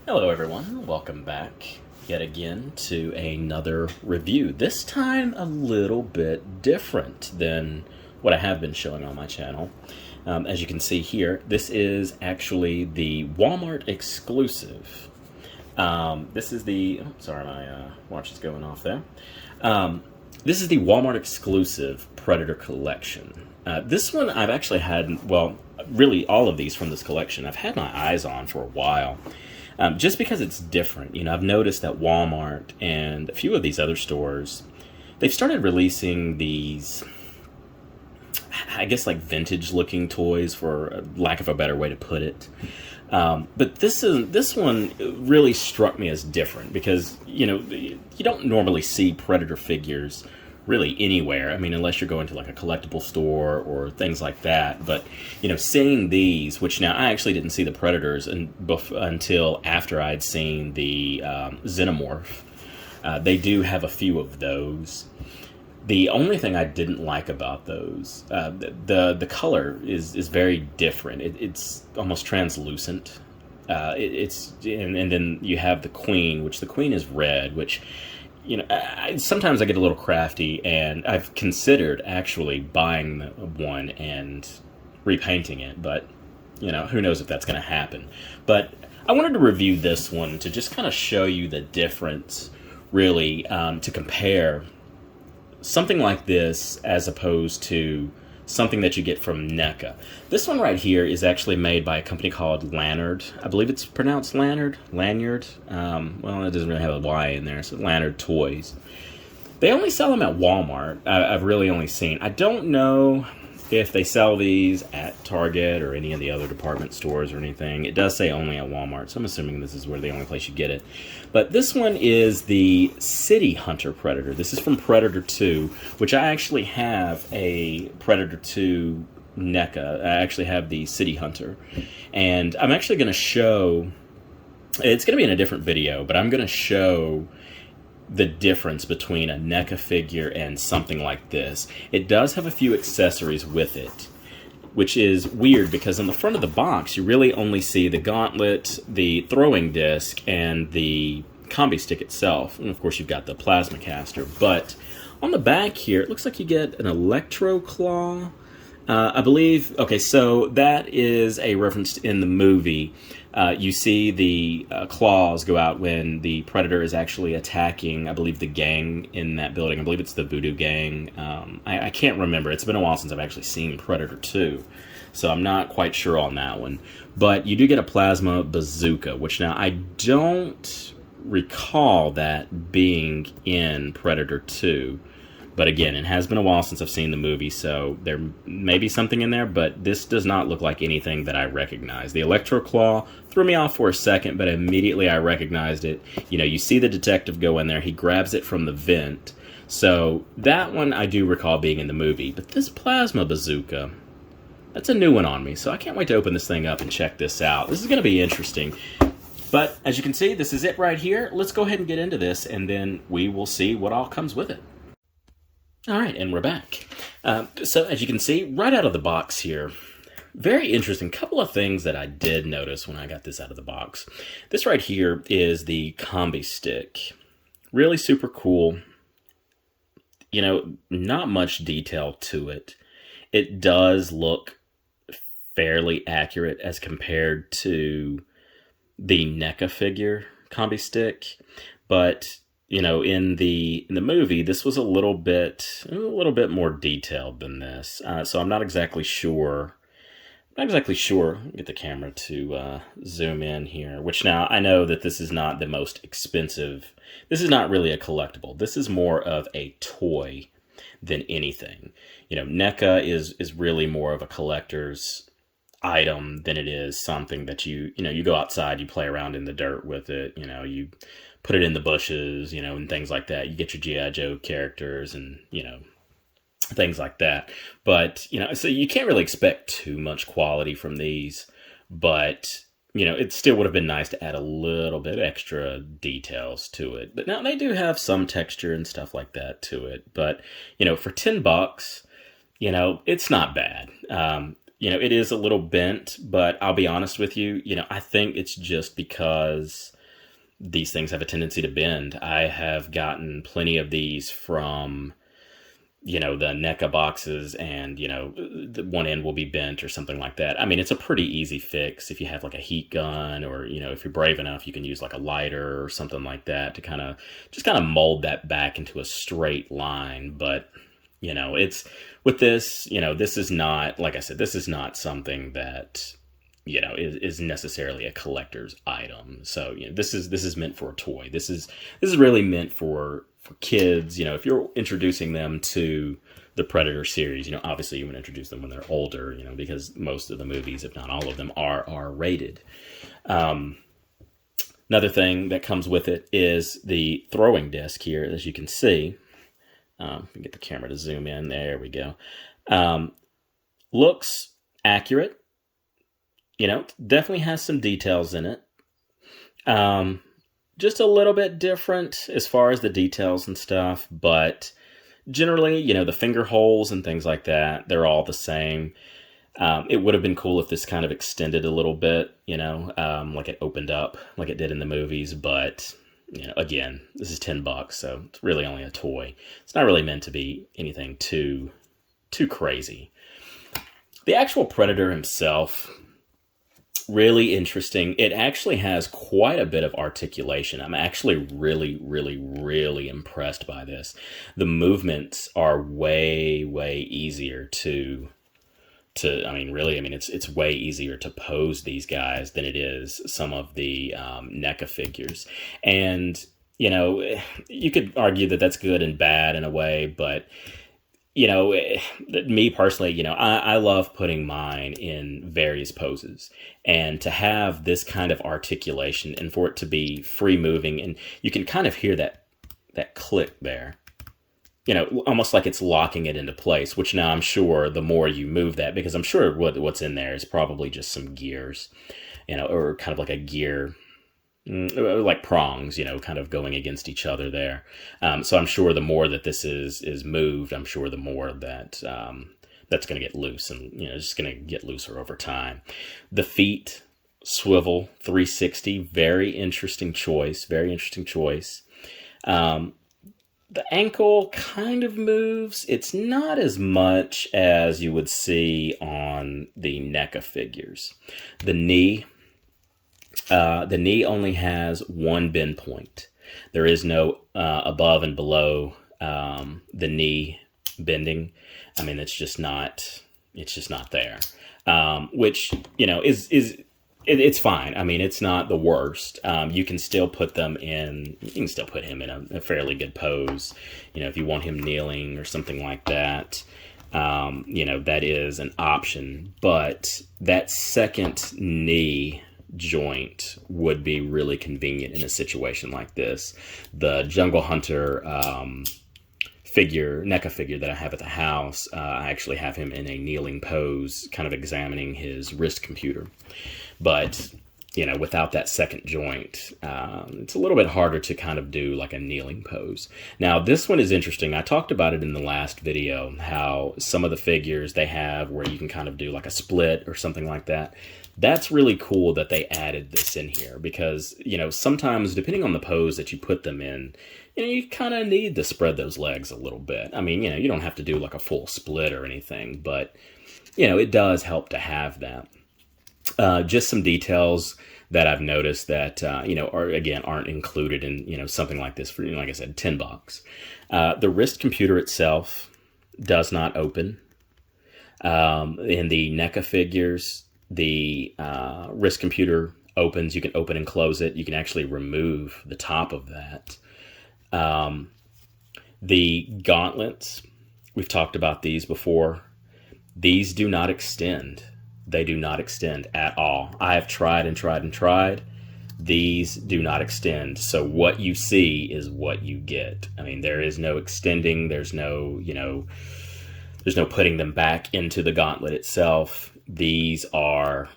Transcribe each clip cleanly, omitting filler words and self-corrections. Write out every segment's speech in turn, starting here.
Hello everyone, welcome back yet again to another review. This time a little bit different than what I have been showing on my channel. As you can see here, this is actually the Walmart exclusive. This is the, sorry my watch is going off there. This is the Walmart exclusive Predator collection. This one I've actually had, well, really all of these from this collection I've had my eyes on for a while. Just because it's different. You know, I've noticed that Walmart and a few of these other stores, they've started releasing these, I guess, like vintage looking toys, for lack of a better way to put it. But this one really struck me as different because, you know, you don't normally see Predator figures really anywhere. I mean, unless you're going to like a collectible store or things like that. But, you know, seeing these, which now I actually didn't see the Predators until after I'd seen the Xenomorph. They do have a few of those. The only thing I didn't like about those, the color is very different. It's almost translucent. And then you have the Queen, which the Queen is red, which, you know, sometimes I get a little crafty, and I've considered actually buying one and repainting it, but, you know, who knows if that's going to happen. But I wanted to review this one to just kind of show you the difference, really, to compare something like this as opposed to something that you get from NECA. This one right here is actually made by a company called Lanard. I believe it's pronounced Lanard. Lanyard. Well, it doesn't really have a Y in there, so Lanard Toys. They only sell them at Walmart. I've really only seen. I don't know if they sell these at Target or any of the other department stores or anything. It does say only at Walmart, so I'm assuming this is where the only place you get it. But this one is the City Hunter Predator. This is from Predator 2, which I actually have a Predator 2 NECA. I actually have the City Hunter. And I'm actually going to show, it's going to be in a different video, but I'm going to show the difference between a NECA figure and something like this. It does have a few accessories with it, which is weird because on the front of the box you really only see the gauntlet, the throwing disc, and the combi stick itself. And of course you've got the plasma caster. But on the back here it looks like you get an electro claw. I believe, okay, so that is a reference in the movie. You see the claws go out when the Predator is actually attacking, I believe, the gang in that building. I believe it's the Voodoo Gang. I can't remember. It's been a while since I've actually seen Predator 2, so I'm not quite sure on that one. But you do get a plasma bazooka, which now I don't recall that being in Predator 2. But again, it has been a while since I've seen the movie, so there may be something in there, but this does not look like anything that I recognize. The Electro Claw threw me off for a second, but immediately I recognized it. You know, you see the detective go in there, he grabs it from the vent. So that one I do recall being in the movie. But this Plasma Bazooka, that's a new one on me, so I can't wait to open this thing up and check this out. This is going to be interesting. But as you can see, this is it right here. Let's go ahead and get into this, and then we will see what all comes with it. All right, and we're back. So as you can see, right out of the box here, very interesting. Couple of things that I did notice when I got this out of the box. This right here is the combi stick. Really super cool. You know, not much detail to it. It does look fairly accurate as compared to the NECA figure combi stick, but you know, in the movie, this was a little bit more detailed than this. So I'm not exactly sure. Get the camera to zoom in here. Which now I know that this is not the most expensive. This is not really a collectible. This is more of a toy than anything. You know, NECA is really more of a collector's item than it is something that you go outside, you play around in the dirt with it. You know, you put it in the bushes, you know, and things like that. You get your G.I. Joe characters and, you know, things like that. But, you know, so you can't really expect too much quality from these. But, you know, it still would have been nice to add a little bit extra details to it. But now they do have some texture and stuff like that to it. But, you know, for $10, you know, it's not bad. You know, it is a little bent, but I'll be honest with you, you know, I think it's just because these things have a tendency to bend. I have gotten plenty of these from, the NECA boxes, and, the one end will be bent or something like that. I mean, it's a pretty easy fix if you have like a heat gun, or, if you're brave enough, you can use like a lighter or something like that to just kind of mold that back into a straight line. But, it's with this, this is not, like I said, this is not something that, is necessarily a collector's item. So, this is meant for a toy. This is really meant for kids. If you're introducing them to the Predator series, obviously you would introduce them when they're older, because most of the movies, if not all of them, are R-rated. Another thing that comes with it is the throwing disc here, as you can see. Get the camera to zoom in. There we go. Looks accurate. Definitely has some details in it. Just a little bit different as far as the details and stuff, but generally, the finger holes and things like that, they're all the same. It would have been cool if this kind of extended a little bit, like it opened up like it did in the movies, but, again, this is $10, so it's really only a toy. It's not really meant to be anything too crazy. The actual Predator himself, really interesting. It actually has quite a bit of articulation. I'm actually really, really, really impressed by this. The movements are way, way easier it's way easier to pose these guys than it is some of the NECA figures. And, you could argue that that's good and bad in a way, but me personally, I love putting mine in various poses, and to have this kind of articulation and for it to be free moving, and you can kind of hear that click there, almost like it's locking it into place, which now I'm sure the more you move that, because I'm sure what's in there is probably just some gears, or kind of like a gear, like prongs, kind of going against each other there. So I'm sure the more that this is moved, I'm sure the more that that's going to get loose, and it's just going to get looser over time. The feet swivel 360, very interesting choice. The ankle kind of moves. It's not as much as you would see on the NECA figures. The knee only has one bend point. There is no above and below the knee bending. I mean, it's just not there. Which, it's fine. I mean, it's not the worst. You can still put him in a fairly good pose. If you want him kneeling or something like that, that is an option. But that second knee joint would be really convenient in a situation like this. The Jungle Hunter NECA figure that I have at the house, I actually have him in a kneeling pose, kind of examining his wrist computer. But, without that second joint, it's a little bit harder to kind of do like a kneeling pose. Now, this one is interesting. I talked about it in the last video, how some of the figures they have where you can kind of do like a split or something like that. That's really cool that they added this in here, because, sometimes depending on the pose that you put them in, you kind of need to spread those legs a little bit. I mean, you don't have to do like a full split or anything, but, it does help to have that. Just some details that I've noticed that, aren't included in, something like this for, like I said, $10. The wrist computer itself does not open. In the NECA figures, the wrist computer opens. You can open and close it. You can actually remove the top of that. The gauntlets, we've talked about these before. These do not extend. They do not extend at all. I have tried and tried and tried. These do not extend. So what you see is what you get. I mean, there is no extending. There's no, there's no putting them back into the gauntlet itself. These are,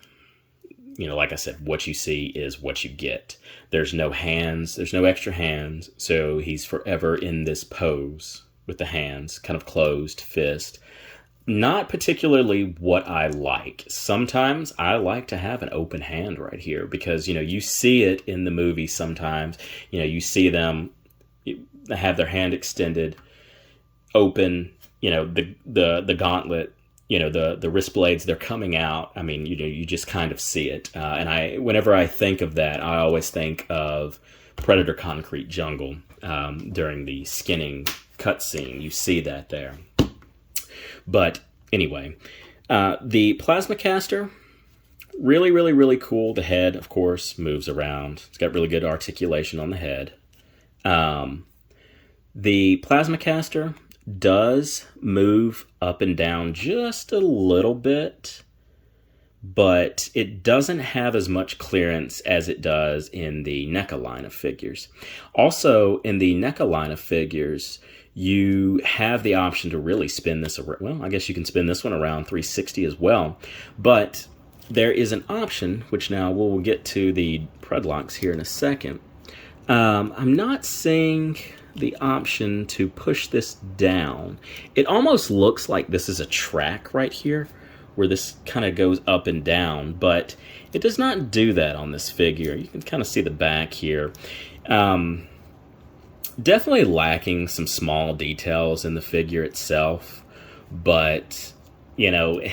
like I said, what you see is what you get. There's no hands. There's no extra hands. So he's forever in this pose with the hands, kind of closed fist. not particularly what I like. Sometimes I like to have an open hand right here because, you see it in the movie sometimes. You see them have their hand extended, open, the gauntlet, the wrist blades, they're coming out. I mean, you just kind of see it. And whenever I think of that, I always think of Predator Concrete Jungle during the skinning cutscene. You see that there. But anyway, the plasma caster, really, really, really cool. The head, of course, moves around. It's got really good articulation on the head. The plasma caster does move up and down just a little bit, but it doesn't have as much clearance as it does in the NECA line of figures. Also, in the NECA line of figures, you have the option to really spin this around. Well, I guess you can spin this one around 360 as well, but there is an option, which now we'll get to the Predlocks here in a second. I'm not seeing the option to push this down. It almost looks like this is a track right here, where this kind of goes up and down, but it does not do that on this figure. You can kind of see the back here. Definitely lacking some small details in the figure itself, but, the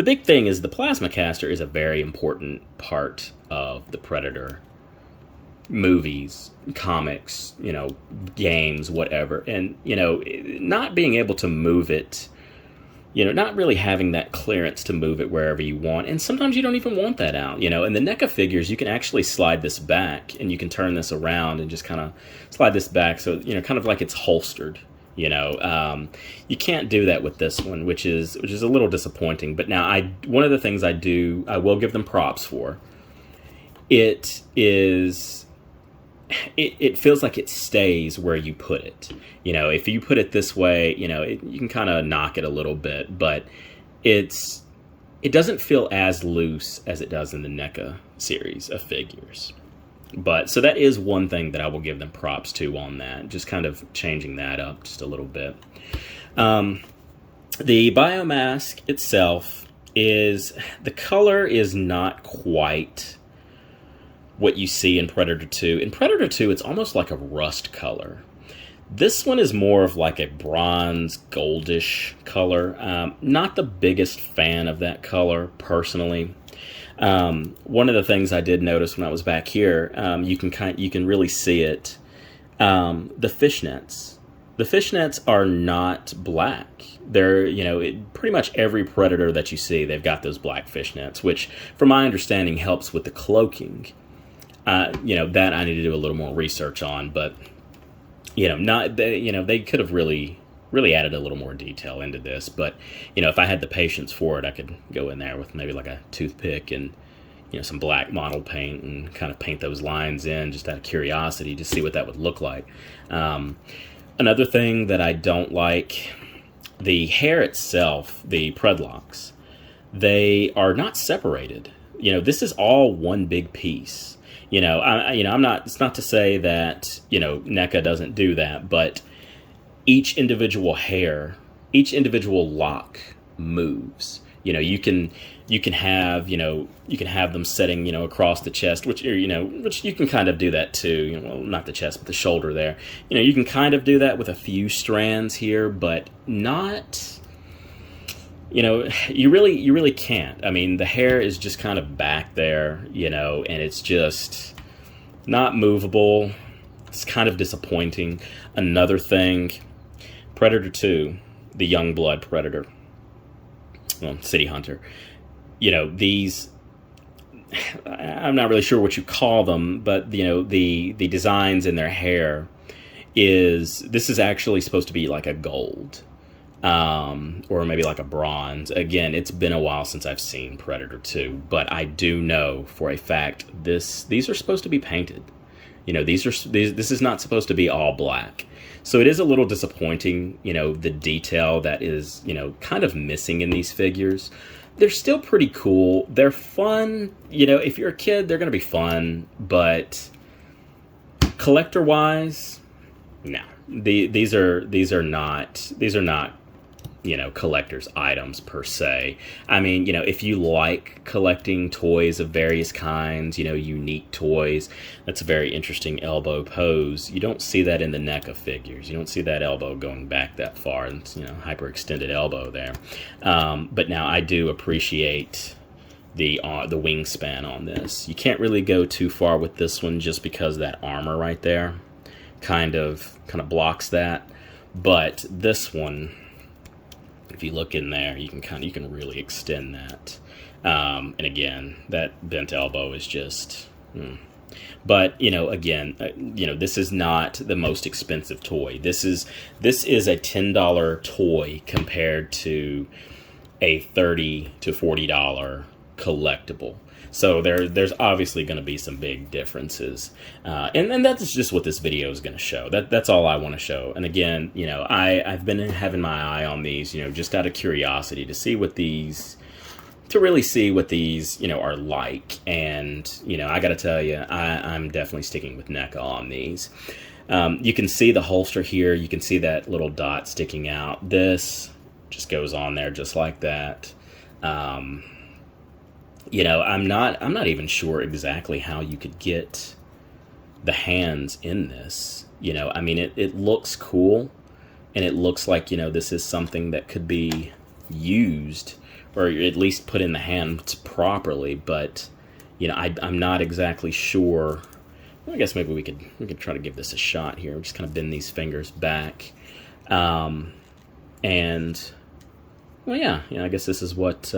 big thing is the plasma caster is a very important part of the Predator movies, comics, games, whatever. And, not being able to move it, not really having that clearance to move it wherever you want. And sometimes you don't even want that out, In the NECA figures, you can actually slide this back and you can turn this around and just kind of slide this back. So, kind of like it's holstered, you can't do that with this one, which is a little disappointing. But now one of the things I will give them props for, it feels like it stays where you put it. If you put it this way, you can kind of knock it a little bit, but it doesn't feel as loose as it does in the NECA series of figures. But so that is one thing that I will give them props to on that, just kind of changing that up just a little bit. The biomask itself the color is not quite what you see in Predator 2. In Predator 2, it's almost like a rust color. This one is more of like a bronze, goldish color. Not the biggest fan of that color, personally. One of the things I did notice when I was back here, you can really see it. The fishnets. The fishnets are not black. They're, pretty much every Predator that you see, they've got those black fishnets, which, from my understanding, helps with the cloaking. That I need to do a little more research on, but they could have really added a little more detail into this. But if I had the patience for it, I could go in there with maybe like a toothpick and some black model paint and kind of paint those lines in just out of curiosity to see what that would look like. Another thing that I don't like, the hair itself, the Predlocks, they are not separated. This is all one big piece. I'm not. It's not to say that NECA doesn't do that, but each individual hair, each individual lock moves. You can have them setting across the chest, which you can kind of do that too. Well, not the chest, but the shoulder there. You can kind of do that with a few strands here, but not. You really can't. I mean, the hair is just kind of back there, and it's just not movable. It's kind of disappointing. Another thing, Predator 2, the Youngblood Predator, well, City Hunter, these, I'm not really sure what you call them, but, the designs in their hair this is actually supposed to be like a gold. Or maybe like a bronze. Again, it's been a while since I've seen Predator 2, but I do know for a fact these are supposed to be painted. This is not supposed to be all black. So it is a little disappointing, the detail that is, kind of missing in these figures. They're still pretty cool. They're fun. If you're a kid, they're going to be fun, but collector-wise, no. These are not collector's items per se. I mean, if you like collecting toys of various kinds, unique toys, that's a very interesting elbow pose. You don't see that in the NECA figures. You don't see that elbow going back that far, and hyperextended elbow there. But now I do appreciate the wingspan on this. You can't really go too far with this one just because that armor right there kind of blocks that. But this one, if you look in there, you can really extend that. And again, that bent elbow is just. But again, this is not the most expensive toy. This is a $10 toy compared to a $30 to $40 collectible. So there's obviously going to be some big differences, and that's just what this video is going to show. That's all I want to show. And again, I've been having my eye on these, just out of curiosity to see what these, are like. And I got to tell you, I'm definitely sticking with NECA on these. You can see the holster here. You can see that little dot sticking out. This just goes on there just like that. I'm not even sure exactly how you could get the hands in this. I mean, it looks cool, and it looks like, this is something that could be used, or at least put in the hands properly, but, I'm not exactly sure. I guess maybe we could try to give this a shot here. We'll just kind of bend these fingers back. And, well, yeah, I guess this is what,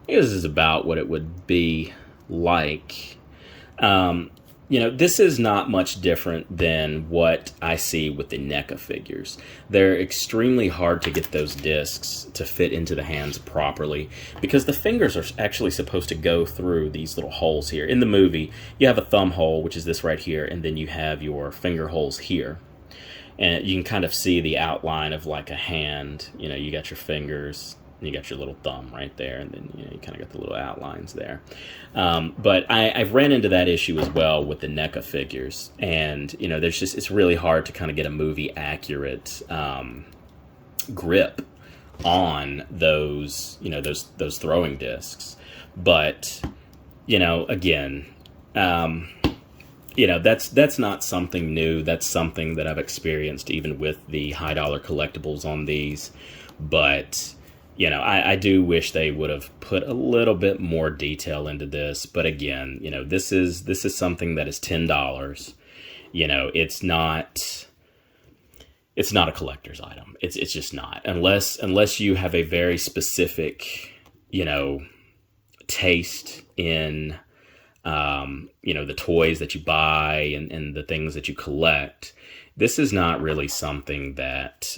this is about what it would be like. This is not much different than what I see with the NECA figures. They're extremely hard to get those discs to fit into the hands properly because the fingers are actually supposed to go through these little holes here. In the movie, you have a thumb hole, which is this right here, and then you have your finger holes here. And you can kind of see the outline of like a hand. You got your fingers, and you got your little thumb right there, and then you kind of got the little outlines there. But I've ran into that issue as well with the NECA figures, and it's really hard to kind of get a movie accurate grip on those those throwing discs. But again, that's not something new. That's something that I've experienced even with the high dollar collectibles on these. But I do wish they would have put a little bit more detail into this. But again, this is something that is $10. It's not a collector's item. It's just not, unless you have a very specific, taste in, the toys that you buy and the things that you collect. This is not really something that,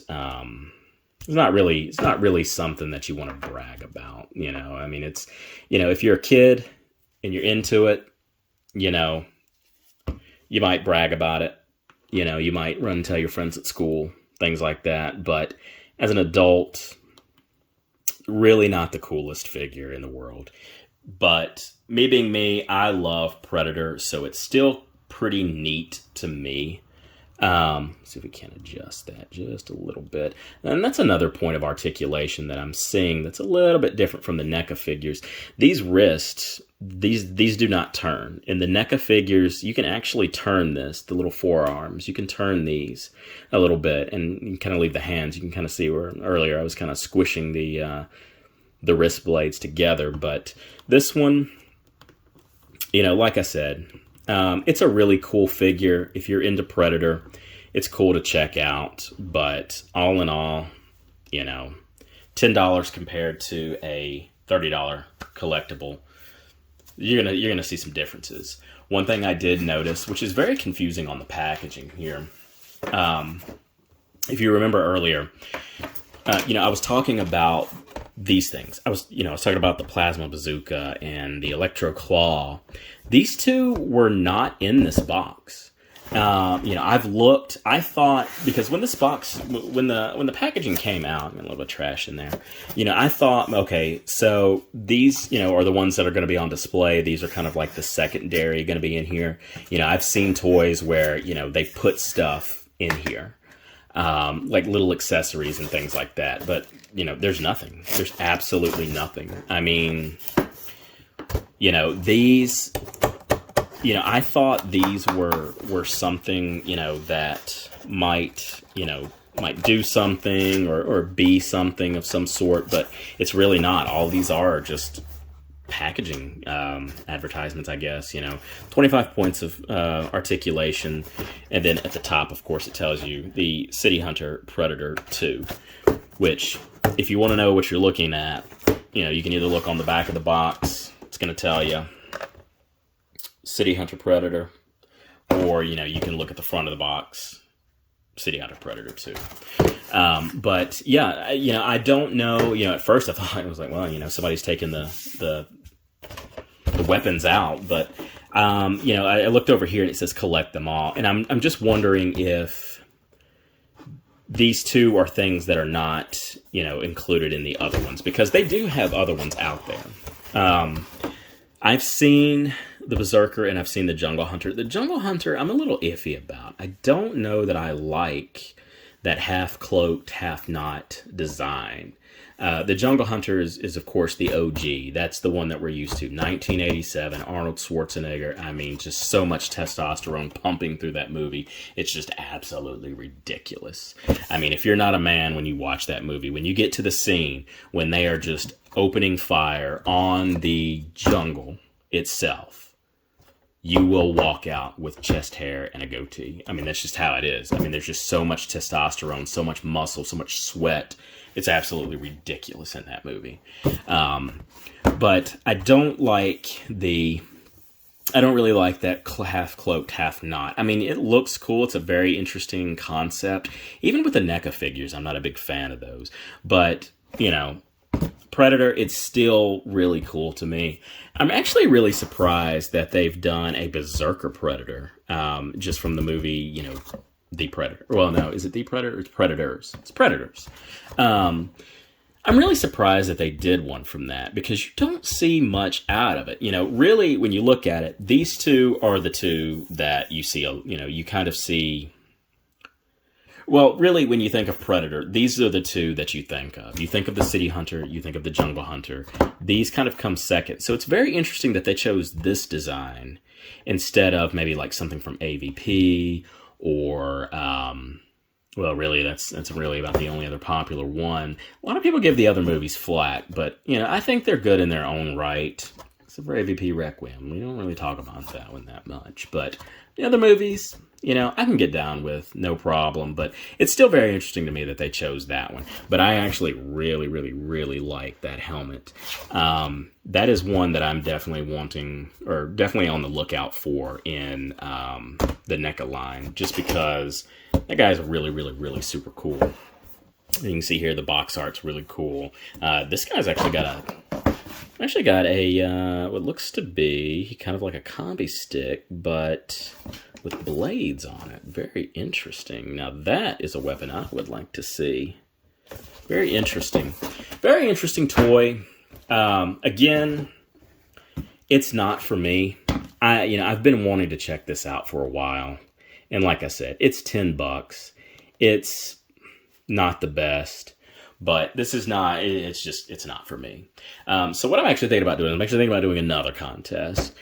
it's not really something that you want to brag about, I mean, it's, if you're a kid and you're into it, you might brag about it. You might run and tell your friends at school, things like that. But as an adult, really not the coolest figure in the world. But me being me, I love Predator, so it's still pretty neat to me. See if we can adjust that just a little bit. And that's another point of articulation that I'm seeing that's a little bit different from the NECA figures. These wrists, these do not turn. In the NECA figures, you can actually turn this, the little forearms. You can turn these a little bit, and you can kind of leave the hands. You can kind of see where earlier I was kind of squishing the wrist blades together. But this one, like I said, it's a really cool figure. If you're into Predator, it's cool to check out. But all in all, $10 compared to a $30 collectible, you're gonna see some differences. One thing I did notice, which is very confusing on the packaging here, if you remember earlier, I was talking about these things. I was talking about the plasma bazooka and the electro claw. These two were not in this box. I've looked. I thought, because when this box, when the packaging came out, a little bit of trash in there. I thought, okay, so these, are the ones that are going to be on display. These are kind of like the secondary going to be in here. I've seen toys where they put stuff in here. like little accessories and things like that. But, you know, there's nothing. There's absolutely nothing. I mean, you know, these, you know, I thought these were something, you know, that might, you know, might do something or be something of some sort, but it's really not. All these are just packaging advertisements, I guess. You know, 25 points of articulation, and then at the top, of course, it tells you the City Hunter Predator 2, which, if you want to know what you're looking at, you know, you can either look on the back of the box. It's going to tell you City Hunter Predator, or, you know, you can look at the front of the box, City Hunter Predator 2. But yeah, you know, I don't know, you know, at first I thought, it was like, well, you know, somebody's taking the weapons out, but, you know, I looked over here and it says collect them all. And I'm just wondering if these two are things that are not, you know, included in the other ones, because they do have other ones out there. I've seen the Berserker and I've seen the Jungle Hunter. The Jungle Hunter, I'm a little iffy about. I don't know that I like that half-cloaked, half-not design. The Jungle Hunter is, of course, the OG. That's the one that we're used to. 1987, Arnold Schwarzenegger. I mean, just so much testosterone pumping through that movie. It's just absolutely ridiculous. I mean, if you're not a man when you watch that movie, when you get to the scene when they are just opening fire on the jungle itself, you will walk out with chest hair and a goatee. I mean, that's just how it is. I mean, there's just so much testosterone, so much muscle, so much sweat. It's absolutely ridiculous in that movie. But I don't really like that half cloaked, half not. I mean, it looks cool. It's a very interesting concept. Even with the NECA figures, I'm not a big fan of those. But, you know, Predator, it's still really cool to me. I'm actually really surprised that they've done a Berserker Predator, just from the movie, you know, The Predator. Well, no, is it The Predator? It's Predators. It's Predators. I'm really surprised that they did one from that, because you don't see much out of it. You know, really, when you look at it, these two are the two that you see, you know, you kind of see. Well, really, when you think of Predator, these are the two that you think of. You think of the City Hunter, you think of the Jungle Hunter. These kind of come second. So it's very interesting that they chose this design instead of maybe like something from AVP or, well, really, that's really about the only other popular one. A lot of people give the other movies flack, but, you know, I think they're good in their own right. Except for AVP Requiem. We don't really talk about that one that much. But the other movies, you know, I can get down with, no problem. But it's still very interesting to me that they chose that one. But I actually really, really, really like that helmet. That is one that I'm definitely wanting, or definitely on the lookout for in the NECA line. Just because that guy's really, really, really super cool. You can see here the box art's really cool. This guy's actually got a what looks to be kind of like a combi stick, but with blades on it. Very interesting. Now that is a weapon I would like to see. Very interesting. Very interesting toy. Again, it's not for me. I've been wanting to check this out for a while. And like I said, it's $10. It's not the best. But this is not, it's not for me. So what I'm actually thinking about doing another contest.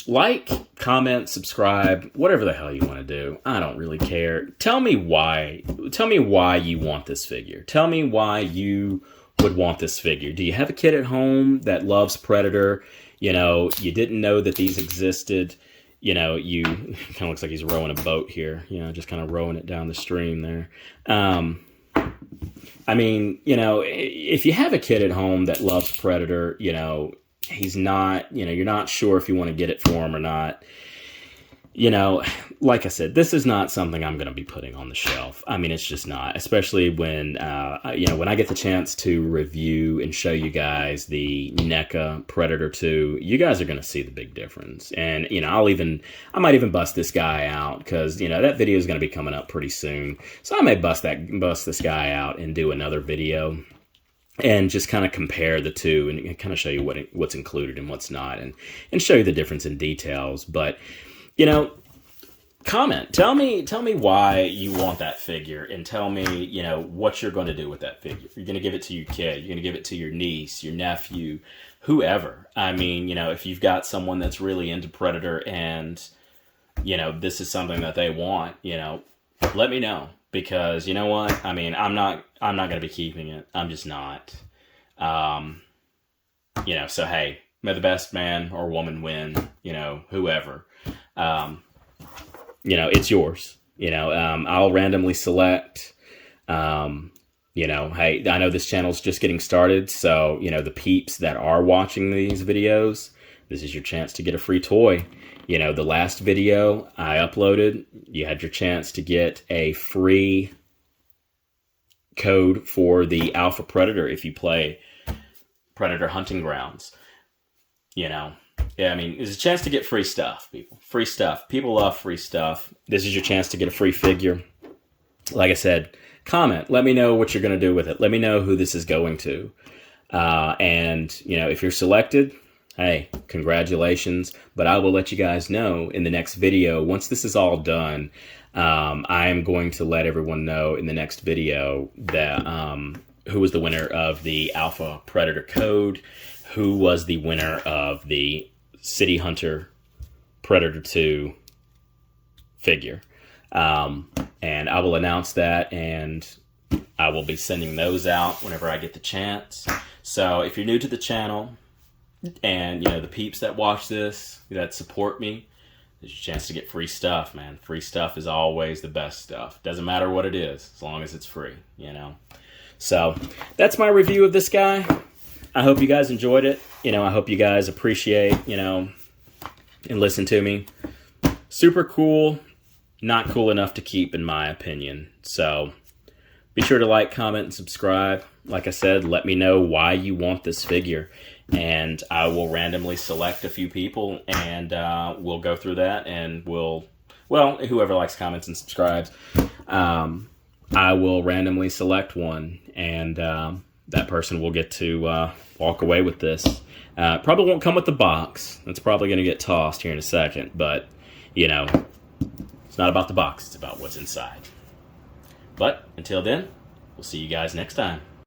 Like, comment, subscribe, whatever the hell you want to do. I don't really care. Tell me why you want this figure. Tell me why you would want this figure. Do you have a kid at home that loves Predator? You know, you didn't know that these existed. You know, you kind of looks like he's rowing a boat here. You know, just kind of rowing it down the stream there. I mean, you know, if you have a kid at home that loves Predator, you know, he's not, you know, you're not sure if you want to get it for him or not. You know, like I said, this is not something I'm going to be putting on the shelf. I mean, it's just not, especially when, you know, when I get the chance to review and show you guys the NECA Predator 2, you guys are going to see the big difference. And, you know, I might even bust this guy out because, you know, that video is going to be coming up pretty soon. So I may bust this guy out and do another video and just kind of compare the two and kind of show you what's included and what's not, and show you the difference in details. But, you know, comment. Tell me why you want that figure, and tell me, you know, what you're going to do with that figure. You're going to give it to your kid. You're going to give it to your niece, your nephew, whoever. I mean, you know, if you've got someone that's really into Predator and, you know, this is something that they want, you know, let me know, because you know what? I mean, I'm not going to be keeping it. I'm just not. You know, so hey, may the best man or woman win, you know, whoever. You know, it's yours. You know, I'll randomly select. You know, hey, I know this channel's just getting started, so, you know, the peeps that are watching these videos, this is your chance to get a free toy. You know, the last video I uploaded, you had your chance to get a free code for the Alpha Predator if you play Predator Hunting Grounds. You know, yeah, I mean, there's a chance to get free stuff, people. Free stuff. People love free stuff. This is your chance to get a free figure. Like I said, comment. Let me know what you're going to do with it. Let me know who this is going to. And, you know, if you're selected, hey, congratulations. But I will let you guys know in the next video. Once this is all done, I am going to let everyone know in the next video that who was the winner of the Alpha Predator code, who was the winner of the City Hunter Predator 2 figure. And I will announce that, and I will be sending those out whenever I get the chance. So if you're new to the channel, and, you know, the peeps that watch this, that support me, there's your chance to get free stuff, man. Free stuff is always the best stuff. Doesn't matter what it is, as long as it's free, you know. So that's my review of this guy. I hope you guys enjoyed it. You know, I hope you guys appreciate, you know, and listen to me. Super cool. Not cool enough to keep, in my opinion. So be sure to like, comment, and subscribe. Like I said, let me know why you want this figure, and I will randomly select a few people, and we'll go through that, and well, whoever likes, comments, and subscribes, I will randomly select one, and that person will get to walk away with this. Probably won't come with the box. That's probably going to get tossed here in a second, but, you know, it's not about the box. It's about what's inside. But until then, we'll see you guys next time.